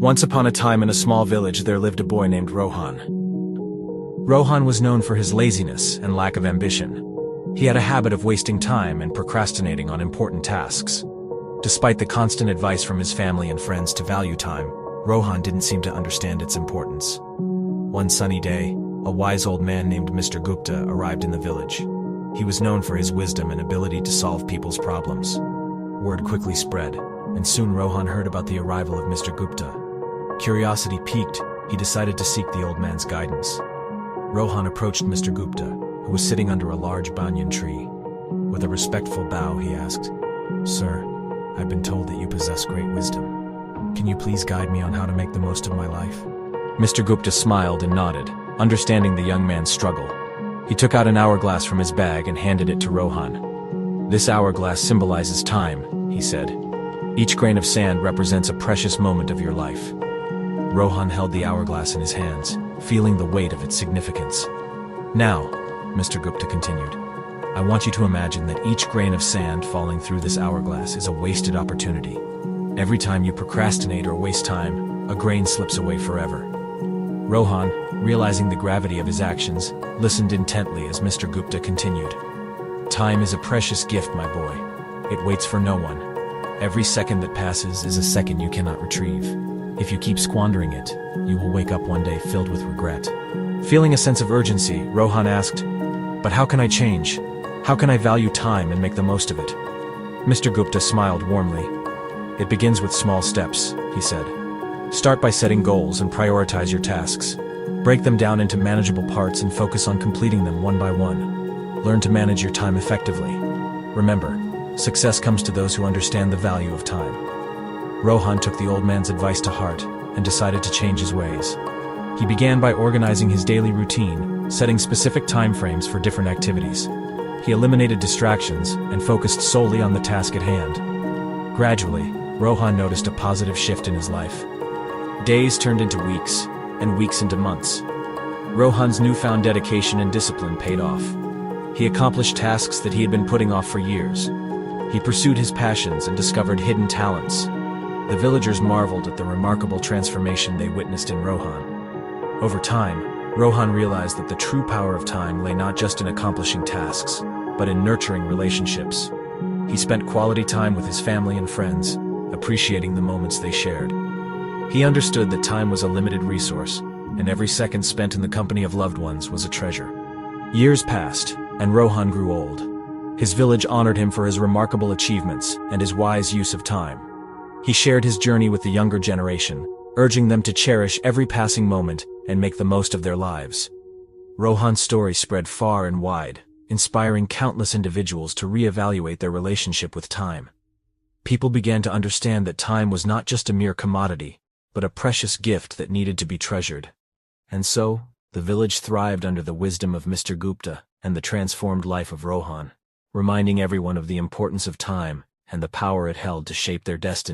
Once upon a time in a small village there lived a boy named Rohan. Rohan was known for his laziness and lack of ambition. He had a habit of wasting time and procrastinating on important tasks. Despite the constant advice from his family and friends to value time, Rohan didn't seem to understand its importance. One sunny day, a wise old man named Mr. Gupta arrived in the village. He was known for his wisdom and ability to solve people's problems. Word quickly spread, and soon Rohan heard about the arrival of Mr. Gupta. Curiosity piqued, he decided to seek the old man's guidance. Rohan approached Mr. Gupta, who was sitting under a large banyan tree. With a respectful bow, he asked, "Sir, I've been told that you possess great wisdom. Can you please guide me on how to make the most of my life?" Mr. Gupta smiled and nodded, understanding the young man's struggle. He took out an hourglass from his bag and handed it to Rohan. "This hourglass symbolizes time," he said. "Each grain of sand represents a precious moment of your life." Rohan held the hourglass in his hands, feeling the weight of its significance. "Now," Mr. Gupta continued, "I want you to imagine that each grain of sand falling through this hourglass is a wasted opportunity. Every time you procrastinate or waste time, a grain slips away forever." Rohan, realizing the gravity of his actions, listened intently as Mr. Gupta continued. "Time is a precious gift, my boy. It waits for no one. Every second that passes is a second you cannot retrieve. If you keep squandering it, you will wake up one day filled with regret." Feeling a sense of urgency, Rohan asked, "But how can I change? How can I value time and make the most of it?" Mr. Gupta smiled warmly. "It begins with small steps," he said. "Start by setting goals and prioritize your tasks. Break them down into manageable parts and focus on completing them one by one. Learn to manage your time effectively. Remember, success comes to those who understand the value of time." Rohan took the old man's advice to heart and decided to change his ways. He began by organizing his daily routine, setting specific time frames for different activities. He eliminated distractions and focused solely on the task at hand. Gradually, Rohan noticed a positive shift in his life. Days turned into weeks, and weeks into months. Rohan's newfound dedication and discipline paid off. He accomplished tasks that he had been putting off for years. He pursued his passions and discovered hidden talents. The villagers marveled at the remarkable transformation they witnessed in Rohan. Over time, Rohan realized that the true power of time lay not just in accomplishing tasks, but in nurturing relationships. He spent quality time with his family and friends, appreciating the moments they shared. He understood that time was a limited resource, and every second spent in the company of loved ones was a treasure. Years passed, and Rohan grew old. His village honored him for his remarkable achievements and his wise use of time. He shared his journey with the younger generation, urging them to cherish every passing moment and make the most of their lives. Rohan's story spread far and wide, inspiring countless individuals to reevaluate their relationship with time. People began to understand that time was not just a mere commodity, but a precious gift that needed to be treasured. And so, the village thrived under the wisdom of Mr. Gupta and the transformed life of Rohan, reminding everyone of the importance of time and the power it held to shape their destiny.